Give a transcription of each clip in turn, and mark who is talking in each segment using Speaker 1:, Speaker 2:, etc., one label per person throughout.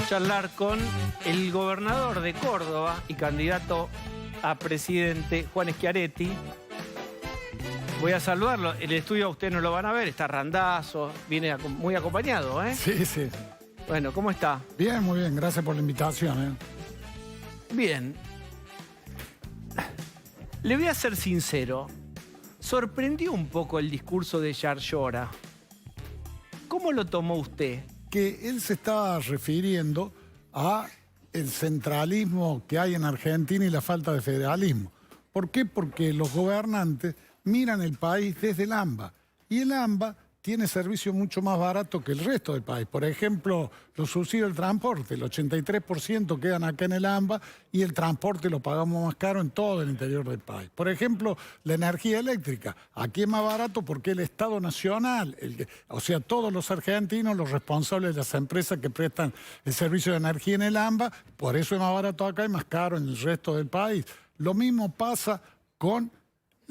Speaker 1: charlar con el gobernador de Córdoba y candidato a presidente, Juan Schiaretti. Voy a saludarlo. El estudio ustedes no lo van a ver, está Randazzo, viene muy acompañado, ¿eh?
Speaker 2: Sí, sí.
Speaker 1: Bueno, ¿cómo está?
Speaker 2: Bien, muy bien. Gracias por la invitación,
Speaker 1: Bien. Le voy a ser sincero. Sorprendió un poco el discurso de Yarlora. ¿Cómo lo tomó usted?
Speaker 2: Que él se estaba refiriendo a el centralismo que hay en Argentina y la falta de federalismo. ¿Por qué? Porque los gobernantes miran el país desde el AMBA. Y el AMBA tiene servicios mucho más baratos que el resto del país. Por ejemplo, los subsidios del transporte, el 83% quedan acá en el AMBA y el transporte lo pagamos más caro en todo el interior del país. Por ejemplo, la energía eléctrica. Aquí es más barato porque el Estado Nacional, o sea, todos los argentinos, los responsables de las empresas que prestan el servicio de energía en el AMBA, por eso es más barato acá y más caro en el resto del país. Lo mismo pasa con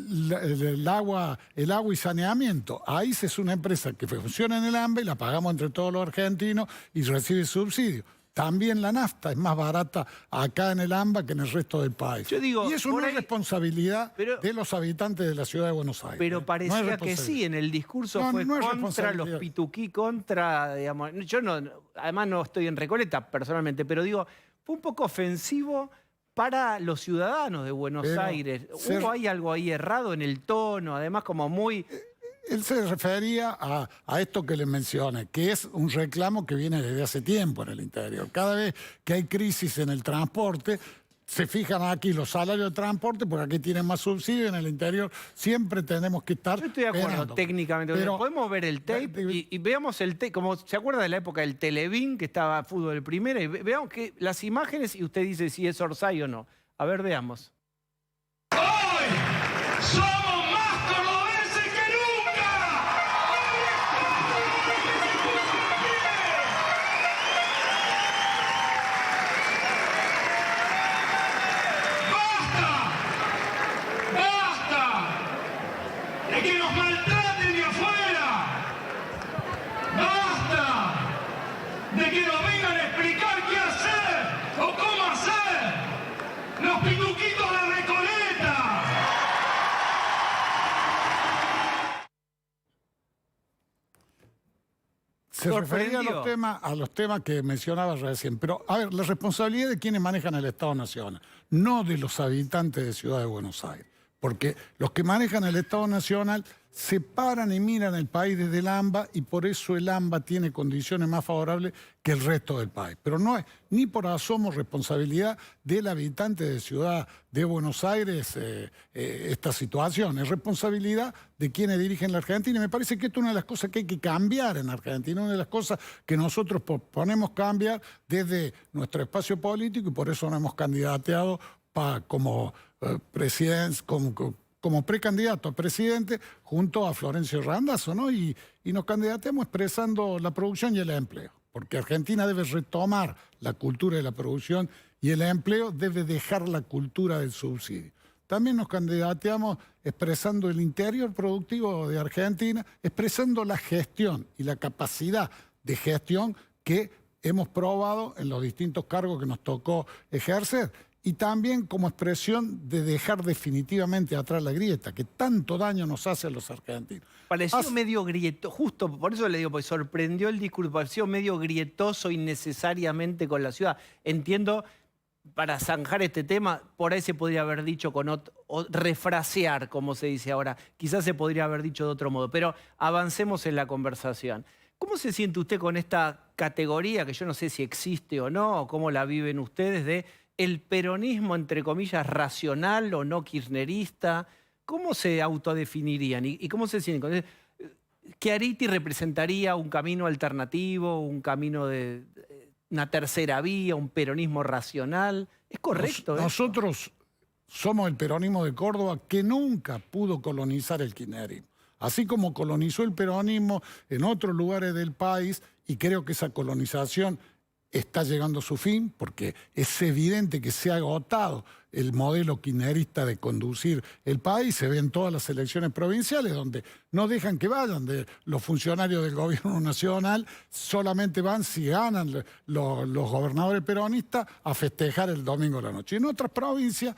Speaker 2: el agua y saneamiento. Ahí es una empresa que funciona en el AMBA y la pagamos entre todos los argentinos y recibe subsidio. También la nafta es más barata acá en el AMBA que en el resto del país.
Speaker 1: Yo digo,
Speaker 2: y eso no es responsabilidad de los habitantes de la ciudad de Buenos Aires.
Speaker 1: Pero parecía que sí, en el discurso fue contra los pituquí, contra, digamos, yo no, además no estoy en Recoleta personalmente, pero digo, fue un poco ofensivo para los ciudadanos de Buenos Aires. ¿Hubo algo ahí errado en el tono? Además, como muy...
Speaker 2: Él se refería a esto que les mencioné, que es un reclamo que viene desde hace tiempo en el interior. Cada vez que hay crisis en el transporte, se fijan aquí los salarios de transporte, porque aquí tienen más subsidio, en el interior siempre tenemos que estar...
Speaker 1: Yo estoy de acuerdo
Speaker 2: esperando.
Speaker 1: Técnicamente, pero podemos ver el tape y veamos el tape, como se acuerda de la época del Televín, que estaba fútbol de primera, y veamos que las imágenes y usted dice si es Orsay o no. A ver, veamos.
Speaker 3: ¡Hoy somos más cordobeses que nunca! ¡Basta! ¡Basta! ¡De que nos maltraten de afuera! ¡Basta! ¡De que nos vengan a explicar qué hacer o cómo hacer! ¡Los pituquitos de Recoleta!
Speaker 2: Se refería a los temas que mencionaba recién. Pero, a ver, la responsabilidad de quienes manejan el Estado Nacional, no de los habitantes de Ciudad de Buenos Aires. Porque los que manejan el Estado Nacional se paran y miran el país desde el AMBA y por eso el AMBA tiene condiciones más favorables que el resto del país. Pero no es ni por asomo responsabilidad del habitante de Ciudad de Buenos Aires esta situación. Es responsabilidad de quienes dirigen la Argentina. Y me parece que esto es una de las cosas que hay que cambiar en Argentina, una de las cosas que nosotros proponemos cambiar desde nuestro espacio político y por eso nos hemos candidateado como como precandidato a presidente junto a Florencio Randazzo, ¿no? Y nos candidateamos expresando la producción y el empleo, porque Argentina debe retomar la cultura de la producción y el empleo debe dejar la cultura del subsidio. También nos candidateamos expresando el interior productivo de Argentina, expresando la gestión y la capacidad de gestión que hemos probado en los distintos cargos que nos tocó ejercer. Y también como expresión de dejar definitivamente atrás la grieta, que tanto daño nos hace a los argentinos.
Speaker 1: Pareció medio grietoso, justo por eso le digo, porque sorprendió el discurso, pareció medio grietoso innecesariamente con la ciudad. Entiendo, para zanjar este tema, por ahí se podría haber dicho o refrasear, como se dice ahora. Quizás se podría haber dicho de otro modo, pero avancemos en la conversación. ¿Cómo se siente usted con esta categoría, que yo no sé si existe o no, o cómo la viven ustedes, de el peronismo, entre comillas, racional o no kirchnerista? ¿Cómo se autodefinirían y cómo se sienten? ¿Schiaretti representaría un camino alternativo, un camino de una tercera vía, un peronismo racional? ¿Es correcto eso?
Speaker 2: Nosotros somos el peronismo de Córdoba que nunca pudo colonizar el kirchnerismo. Así como colonizó el peronismo en otros lugares del país, y creo que esa colonización está llegando a su fin, porque es evidente que se ha agotado el modelo kirchnerista de conducir el país. Se ve en todas las elecciones provinciales, donde no dejan que vayan los funcionarios del gobierno nacional, solamente van si ganan los gobernadores peronistas a festejar el domingo a la noche. Y en otras provincias,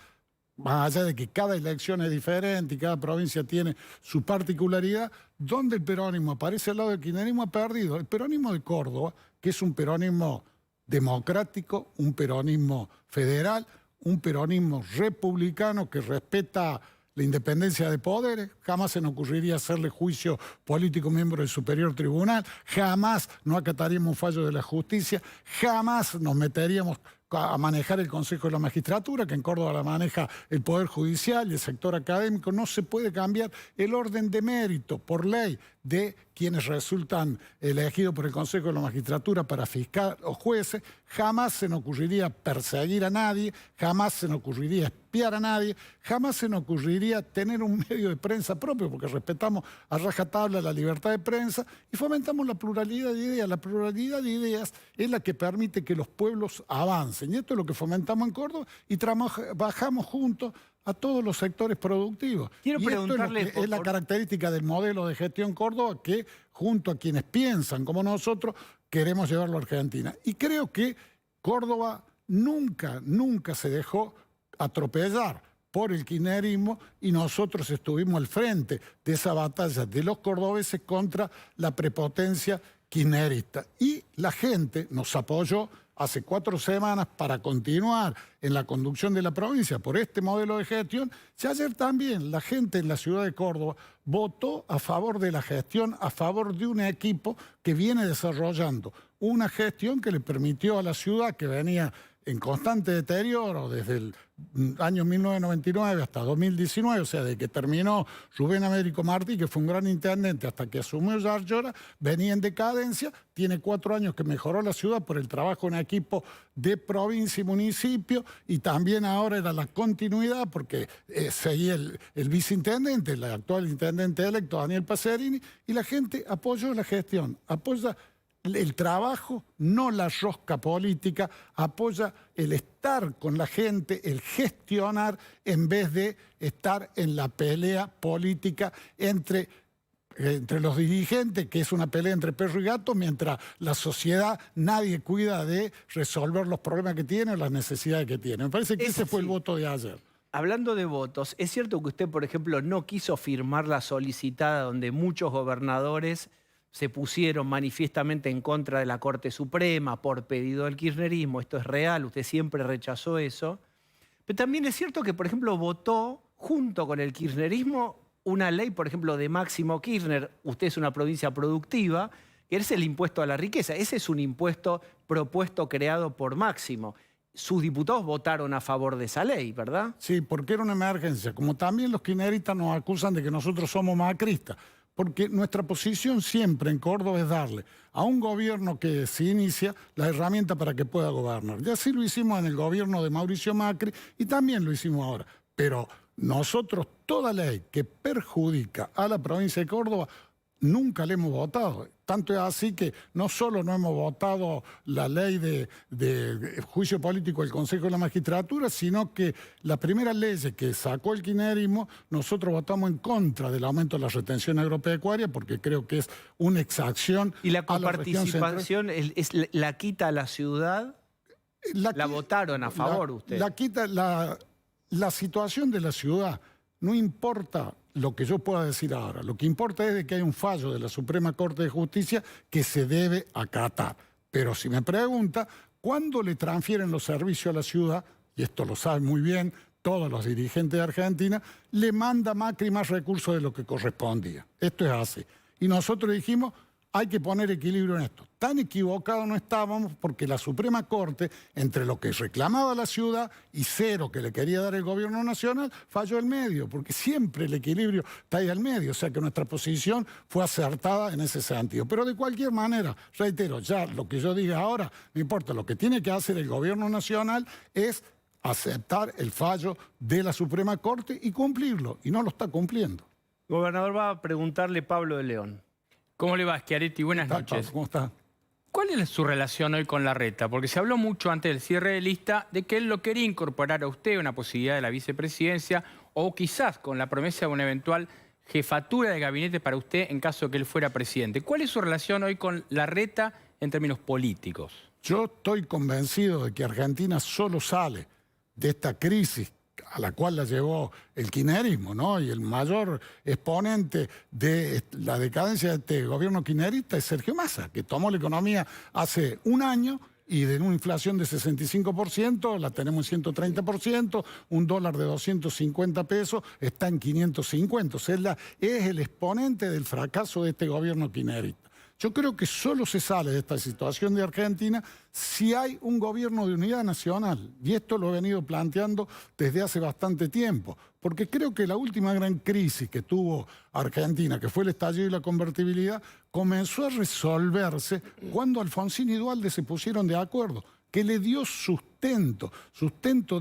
Speaker 2: más allá de que cada elección es diferente y cada provincia tiene su particularidad, donde el peronismo aparece al lado del kirchnerismo ha perdido. El peronismo de Córdoba, que es un peronismo democrático, un peronismo federal, un peronismo republicano que respeta la independencia de poderes. Jamás se nos ocurriría hacerle juicio político a un miembro del Superior Tribunal, jamás no acataríamos un fallo de la justicia, jamás nos meteríamos a manejar el Consejo de la Magistratura, que en Córdoba la maneja el Poder Judicial y el sector académico. No se puede cambiar el orden de mérito por ley de quienes resultan elegidos por el Consejo de la Magistratura para fiscal o jueces. Jamás se nos ocurriría perseguir a nadie, jamás se nos ocurriría espiar a nadie, jamás se nos ocurriría tener un medio de prensa propio, porque respetamos a rajatabla la libertad de prensa y fomentamos la pluralidad de ideas. La pluralidad de ideas es la que permite que los pueblos avancen. Y esto es lo que fomentamos en Córdoba y trabajamos juntos a todos los sectores productivos.
Speaker 1: Quiero
Speaker 2: y
Speaker 1: preguntarle
Speaker 2: esto es la característica del modelo de gestión Córdoba, que junto a quienes piensan como nosotros queremos llevarlo a Argentina. Y creo que Córdoba nunca se dejó atropellar por el kirchnerismo y nosotros estuvimos al frente de esa batalla de los cordobeses contra la prepotencia kirchnerista. Y la gente nos apoyó hace 4 semanas para continuar en la conducción de la provincia por este modelo de gestión. Y ayer también la gente en la ciudad de Córdoba votó a favor de la gestión, a favor de un equipo que viene desarrollando una gestión que le permitió a la ciudad, que venía en constante deterioro desde el año 1999 hasta 2019, o sea, desde que terminó Rubén Américo Martí, que fue un gran intendente, hasta que asumió Yarlora, venía en decadencia. Tiene 4 años que mejoró la ciudad por el trabajo en equipo de provincia y municipio, y también ahora era la continuidad porque seguía el viceintendente, el actual intendente electo, Daniel Pacerini, y la gente apoyó la gestión, apoya el trabajo, no la rosca política, apoya el estar con la gente, el gestionar, en vez de estar en la pelea política entre los dirigentes, que es una pelea entre perro y gato, mientras la sociedad nadie cuida de resolver los problemas que tiene o las necesidades que tiene. Me parece que ese fue el voto de ayer.
Speaker 1: Hablando de votos, ¿es cierto que usted, por ejemplo, no quiso firmar la solicitada donde muchos gobernadores se pusieron manifiestamente en contra de la Corte Suprema por pedido del kirchnerismo? Esto es real, usted siempre rechazó eso. Pero también es cierto que, por ejemplo, votó junto con el kirchnerismo una ley, por ejemplo, de Máximo Kirchner. Usted es una provincia productiva, que es el impuesto a la riqueza. Ese es un impuesto propuesto, creado por Máximo. Sus diputados votaron a favor de esa ley, ¿verdad?
Speaker 2: Sí, porque era una emergencia. Como también los kirchneristas nos acusan de que nosotros somos macristas. Porque nuestra posición siempre en Córdoba es darle a un gobierno que se inicia la herramienta para que pueda gobernar. Ya así lo hicimos en el gobierno de Mauricio Macri y también lo hicimos ahora. Pero nosotros toda ley que perjudica a la provincia de Córdoba nunca le hemos votado. Tanto es así que no solo no hemos votado la ley de juicio político del Consejo de la Magistratura, sino que las primeras leyes que sacó el kirchnerismo, nosotros votamos en contra del aumento de la retención agropecuaria, porque creo que es una exacción.
Speaker 1: ¿Y la
Speaker 2: a la región
Speaker 1: coparticipación la quita a la ciudad? ¿La votaron a favor ustedes?
Speaker 2: La quita la situación de la ciudad. No importa lo que yo pueda decir ahora. Lo que importa es de que hay un fallo de la Suprema Corte de Justicia que se debe acatar. Pero si me pregunta, ¿cuándo le transfieren los servicios a la ciudad? Y esto lo saben muy bien todos los dirigentes de Argentina, le manda Macri más recursos de lo que correspondía. Esto es así. Y nosotros dijimos, hay que poner equilibrio en esto. Tan equivocados no estábamos, porque la Suprema Corte, entre lo que reclamaba la ciudad y cero que le quería dar el gobierno nacional, falló el medio, porque siempre el equilibrio está ahí al medio. O sea que nuestra posición fue acertada en ese sentido. Pero de cualquier manera, reitero, ya lo que yo diga ahora, no importa. Lo que tiene que hacer el gobierno nacional es aceptar el fallo de la Suprema Corte y cumplirlo. Y no lo está cumpliendo.
Speaker 1: Gobernador, va a preguntarle Pablo de León.
Speaker 4: ¿Cómo le va, Schiaretti? Buenas noches.
Speaker 2: ¿Cómo está?
Speaker 4: ¿cuál es su relación hoy con Larreta? Porque se habló mucho antes del cierre de lista de que él lo quería incorporar a usted, una posibilidad de la vicepresidencia, o quizás con la promesa de una eventual jefatura de gabinete para usted en caso de que él fuera presidente. ¿Cuál es su relación hoy con Larreta en términos políticos?
Speaker 2: Yo estoy convencido de que Argentina solo sale de esta crisis a la cual la llevó el kirchnerismo, ¿no? Y el mayor exponente de la decadencia de este gobierno kirchnerista es Sergio Massa, que tomó la economía hace un año y de una inflación de 65%, la tenemos en 130%, un dólar de 250 pesos está en 550. O sea, es el exponente del fracaso de este gobierno kirchnerista. Yo creo que solo se sale de esta situación de Argentina si hay un gobierno de unidad nacional. Y esto lo he venido planteando desde hace bastante tiempo. Porque creo que la última gran crisis que tuvo Argentina, que fue el estallido y la convertibilidad, comenzó a resolverse cuando Alfonsín y Duhalde se pusieron de acuerdo, que le dio sustento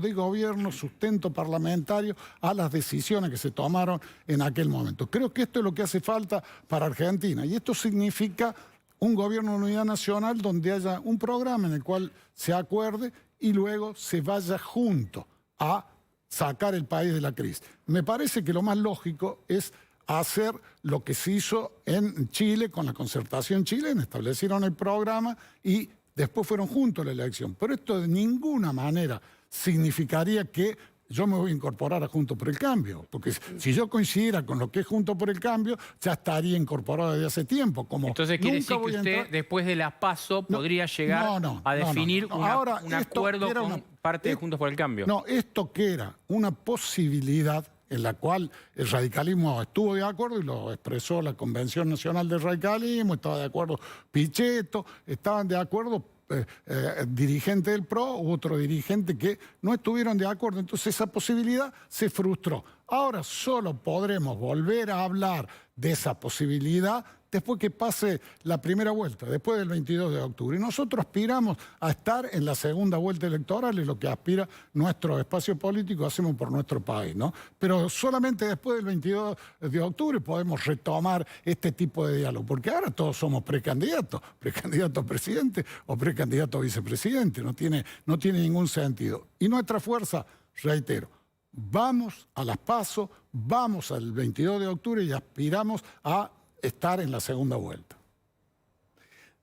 Speaker 2: de gobierno, sustento parlamentario a las decisiones que se tomaron en aquel momento. Creo que esto es lo que hace falta para Argentina y esto significa un gobierno de unidad nacional donde haya un programa en el cual se acuerde y luego se vaya junto a sacar el país de la crisis. Me parece que lo más lógico es hacer lo que se hizo en Chile con la concertación chilena, establecieron el programa y después fueron juntos a la elección. Pero esto de ninguna manera significaría que yo me voy a incorporar a Juntos por el Cambio. Porque si yo coincidiera con lo que es Juntos por el Cambio, ya estaría incorporado desde hace tiempo.
Speaker 4: Entonces quiere decir que usted, después de la PASO, podría llegar a definir un acuerdo con parte de Juntos por el Cambio.
Speaker 2: No, esto que era una posibilidad en la cual el radicalismo estuvo de acuerdo y lo expresó la Convención Nacional del Radicalismo, estaba de acuerdo Pichetto, estaban de acuerdo dirigente del PRO u otro dirigente que no estuvieron de acuerdo. Entonces esa posibilidad se frustró. Ahora solo podremos volver a hablar de esa posibilidad después que pase la primera vuelta, después del 22 de octubre. Y nosotros aspiramos a estar en la segunda vuelta electoral, es lo que aspira nuestro espacio político, hacemos por nuestro país, ¿no? Pero solamente después del 22 de octubre podemos retomar este tipo de diálogo, porque ahora todos somos precandidatos, precandidato a presidente o precandidato a vicepresidente, no tiene ningún sentido. Y nuestra fuerza, reitero, vamos a las PASO, vamos al 22 de octubre y aspiramos a estar en la segunda vuelta.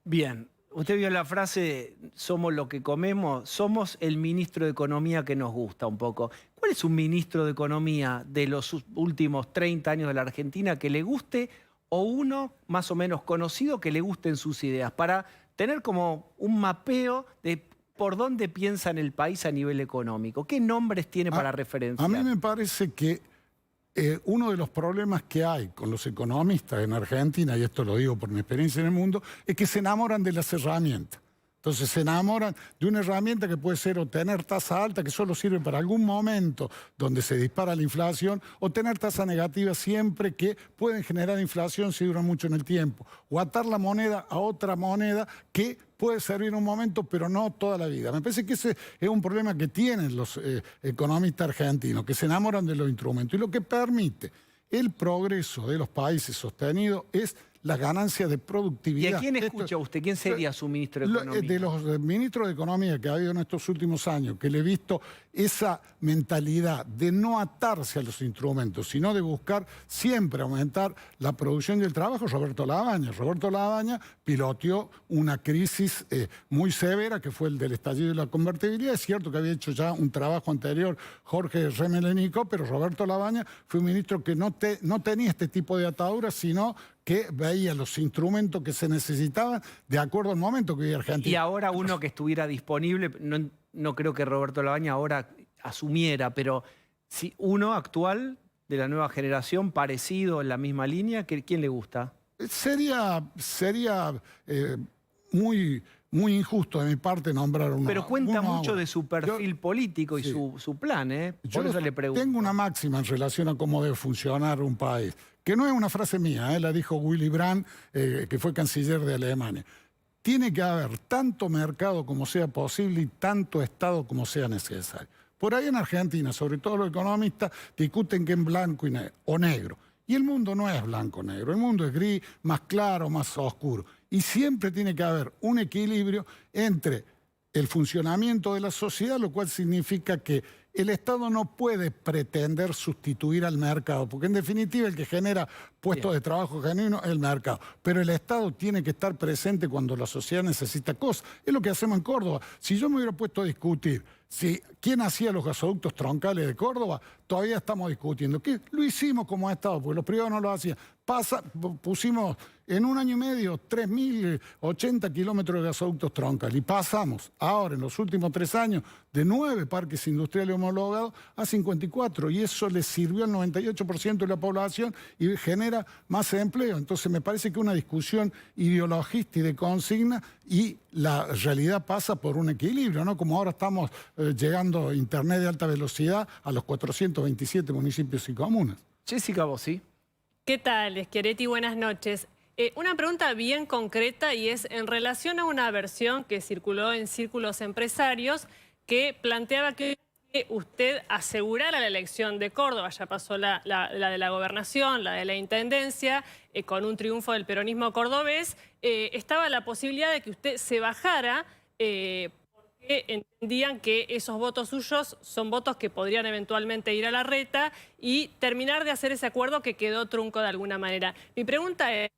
Speaker 1: Bien, usted vio la frase, somos lo que comemos, somos el ministro de Economía que nos gusta un poco. ¿Cuál es un ministro de Economía de los últimos 30 años de la Argentina que le guste o uno más o menos conocido que le gusten sus ideas? Para tener como un mapeo de por dónde piensa en el país a nivel económico. ¿Qué nombres tiene para referenciar?
Speaker 2: A mí me parece que uno de los problemas que hay con los economistas en Argentina, y esto lo digo por mi experiencia en el mundo, es que se enamoran de las herramientas. Entonces se enamoran de una herramienta que puede ser o tener tasa alta, que solo sirve para algún momento donde se dispara la inflación, o tener tasa negativa siempre que pueden generar inflación si duran mucho en el tiempo, o atar la moneda a otra moneda que puede servir en un momento, pero no toda la vida. Me parece que ese es un problema que tienen los economistas argentinos, que se enamoran de los instrumentos. Y lo que permite el progreso de los países sostenido es la ganancia de productividad.
Speaker 1: ¿Y a quién escucha usted? ¿Quién sería su ministro de Economía?
Speaker 2: De los ministros de Economía que ha habido en estos últimos años, que le he visto esa mentalidad de no atarse a los instrumentos, sino de buscar siempre aumentar la producción y el trabajo, Roberto Labaña. Roberto Labaña piloteó una crisis muy severa, que fue el del estallido y la convertibilidad. Es cierto que había hecho ya un trabajo anterior Jorge Remelenico, pero Roberto Labaña fue un ministro que no tenía este tipo de ataduras, sino que veía los instrumentos que se necesitaban de acuerdo al momento que vivía Argentina.
Speaker 1: Y ahora uno que estuviera disponible, no creo que Roberto Labaña ahora asumiera, pero si uno actual de la nueva generación, parecido en la misma línea, ¿quién le gusta?
Speaker 2: Sería muy injusto de mi parte nombrar uno.
Speaker 1: Pero cuenta mucho de su perfil político y sí, su plan, ¿eh? Por eso le pregunto.
Speaker 2: Tengo una máxima en relación a cómo debe funcionar un país, que no es una frase mía, la dijo Willy Brandt, que fue canciller de Alemania. Tiene que haber tanto mercado como sea posible y tanto Estado como sea necesario. Por ahí en Argentina, sobre todo los economistas, discuten que en blanco o negro. Y el mundo no es blanco o negro, el mundo es gris, más claro, más oscuro. Y siempre tiene que haber un equilibrio entre el funcionamiento de la sociedad, lo cual significa que el Estado no puede pretender sustituir al mercado, porque en definitiva el que genera puestos de trabajo genuinos es el mercado. Pero el Estado tiene que estar presente cuando la sociedad necesita cosas. Es lo que hacemos en Córdoba. Si yo me hubiera puesto a discutir quién hacía los gasoductos troncales de Córdoba, todavía estamos discutiendo. ¿Qué? Lo hicimos como Estado, porque los privados no lo hacían. Pusimos en un año y medio 3.080 kilómetros de gasoductos troncales y pasamos ahora en los últimos 3 años de 9 parques industriales homologados a 54, y eso le sirvió al 98% de la población y genera más empleo. Entonces me parece que una discusión ideologista y de consigna, y la realidad pasa por un equilibrio, ¿no? Como ahora estamos llegando a internet de alta velocidad a los 427 municipios y comunas.
Speaker 1: Jessica Bossi.
Speaker 5: ¿Qué tal, Schiaretti? Buenas noches. Una pregunta bien concreta, y es en relación a una versión que circuló en círculos empresarios que planteaba que usted asegurara la elección de Córdoba. Ya pasó la de la gobernación, la de la intendencia, con un triunfo del peronismo cordobés. Estaba la posibilidad de que usted se bajara porque entendían que esos votos suyos son votos que podrían eventualmente ir a la reta y terminar de hacer ese acuerdo que quedó trunco de alguna manera. Mi pregunta es,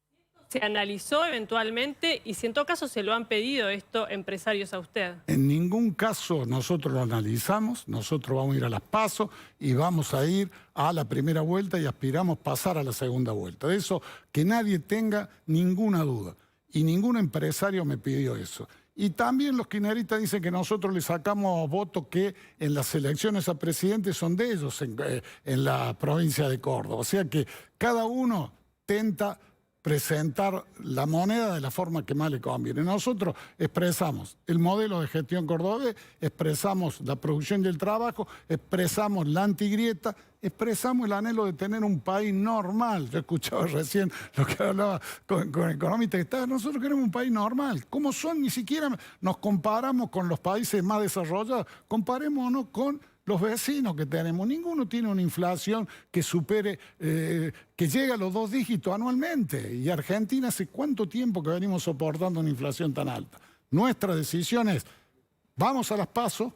Speaker 5: ¿se analizó eventualmente y si en todo caso se lo han pedido esto empresarios a usted?
Speaker 2: En ningún caso nosotros lo analizamos, nosotros vamos a ir a las PASO y vamos a ir a la primera vuelta y aspiramos pasar a la segunda vuelta. De eso que nadie tenga ninguna duda, y ningún empresario me pidió eso. Y también los kirchneristas dicen que nosotros le sacamos votos que en las elecciones a presidente son de ellos en la provincia de Córdoba. O sea que cada uno tenta presentar la moneda de la forma que más le conviene. Nosotros expresamos el modelo de gestión cordobés, expresamos la producción y el trabajo, expresamos la antigrieta, expresamos el anhelo de tener un país normal. Yo escuchaba recién lo que hablaba con economistas que estaban. Nosotros queremos un país normal. ¿Cómo son? Ni siquiera nos comparamos con los países más desarrollados. Comparémonos con los vecinos que tenemos. Ninguno tiene una inflación que supere, que llegue a los 2 dígitos anualmente. Y Argentina, ¿hace cuánto tiempo que venimos soportando una inflación tan alta? Nuestra decisión es, vamos a las PASO,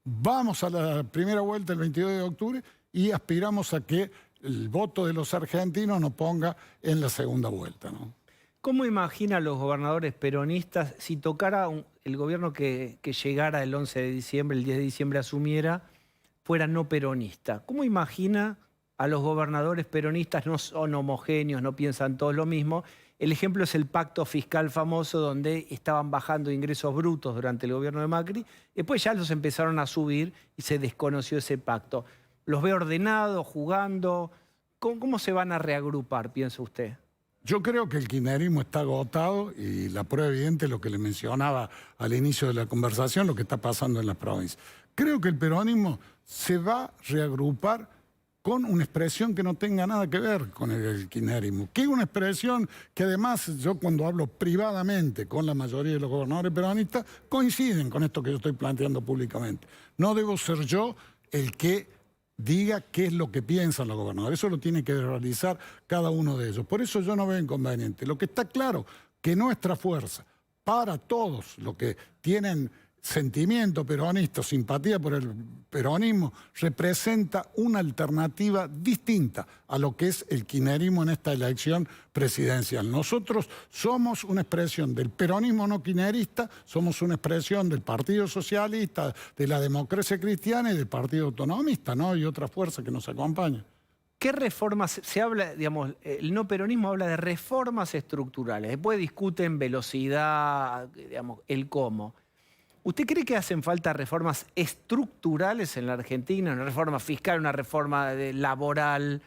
Speaker 2: vamos a la primera vuelta el 22 de octubre y aspiramos a que el voto de los argentinos nos ponga en la segunda vuelta, ¿no?
Speaker 1: ¿Cómo imaginan los gobernadores peronistas si tocara el gobierno que llegara el 11 de diciembre, el 10 de diciembre asumiera, fuera no peronista? ¿Cómo imagina a los gobernadores peronistas? No son homogéneos, no piensan todos lo mismo. El ejemplo es el pacto fiscal famoso, donde estaban bajando ingresos brutos durante el gobierno de Macri. Después ya los empezaron a subir y se desconoció ese pacto. ¿Los ve ordenados, jugando? ¿Cómo se van a reagrupar, piensa usted?
Speaker 2: Yo creo que el kirchnerismo está agotado, y la prueba evidente es lo que le mencionaba al inicio de la conversación, lo que está pasando en las provincias. Creo que el peronismo se va a reagrupar con una expresión que no tenga nada que ver con el kirchnerismo, que es una expresión que además yo, cuando hablo privadamente con la mayoría de los gobernadores peronistas, coinciden con esto que yo estoy planteando públicamente. No debo ser yo el que diga qué es lo que piensan los gobernadores. Eso lo tiene que realizar cada uno de ellos. Por eso yo no veo inconveniente. Lo que está claro, que nuestra fuerza, para todos los que tienen sentimiento peronista, simpatía por el peronismo, representa una alternativa distinta a lo que es el kirchnerismo en esta elección presidencial. Nosotros somos una expresión del peronismo no kirchnerista, somos una expresión del Partido Socialista, de la Democracia Cristiana y del Partido Autonomista, ¿no? Y otra fuerza que nos acompaña.
Speaker 1: ¿Qué reformas se habla? Digamos, el no peronismo habla de reformas estructurales. Después discuten velocidad, digamos, el cómo. ¿Usted cree que hacen falta reformas estructurales en la Argentina? ¿Una reforma fiscal, una reforma laboral?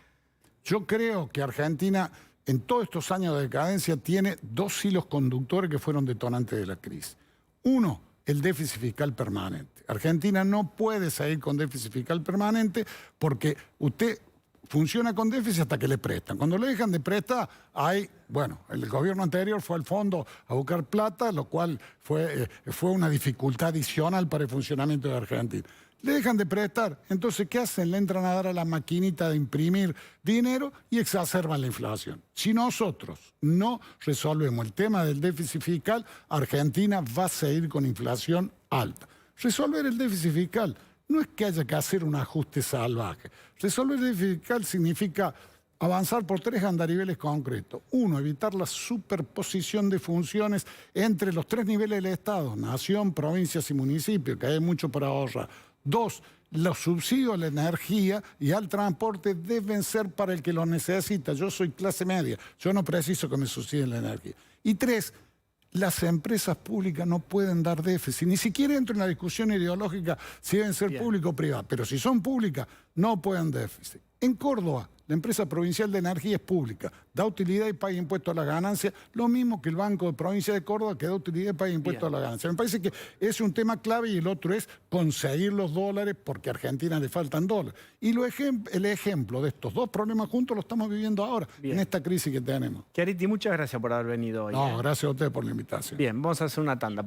Speaker 2: Yo creo que Argentina, en todos estos años de decadencia, tiene 2 hilos conductores que fueron detonantes de la crisis. Uno, el déficit fiscal permanente. Argentina no puede seguir con déficit fiscal permanente porque usted funciona con déficit hasta que le prestan. Cuando le dejan de prestar, el gobierno anterior fue al fondo a buscar plata, lo cual fue una dificultad adicional para el funcionamiento de Argentina. Le dejan de prestar, entonces ¿qué hacen? Le entran a dar a la maquinita de imprimir dinero y exacerban la inflación. Si nosotros no resolvemos el tema del déficit fiscal, Argentina va a seguir con inflación alta. Resolver el déficit fiscal no es que haya que hacer un ajuste salvaje. Resolver el déficit fiscal significa avanzar por 3 andariveles concretos. 1, evitar la superposición de funciones entre los 3 niveles del Estado, nación, provincias y municipios, que hay mucho para ahorrar. 2, los subsidios a la energía y al transporte deben ser para el que lo necesita. Yo soy clase media, yo no preciso que me subsidien la energía. Y 3, las empresas públicas no pueden dar déficit. Ni siquiera entro en la discusión ideológica si deben ser públicas o privadas, pero si son públicas, no pueden déficit. En Córdoba, la empresa provincial de energía es pública, da utilidad y paga impuestos a la ganancia, lo mismo que el Banco de Provincia de Córdoba, que da utilidad y paga impuestos a la ganancia. Me parece que es un tema clave y el otro es conseguir los dólares porque a Argentina le faltan dólares. Y el ejemplo de estos 2 problemas juntos lo estamos viviendo ahora, en esta crisis que tenemos.
Speaker 1: Chiaretti, muchas gracias por haber venido hoy.
Speaker 2: No, gracias a usted por la invitación.
Speaker 1: Bien, vamos a hacer una tanda.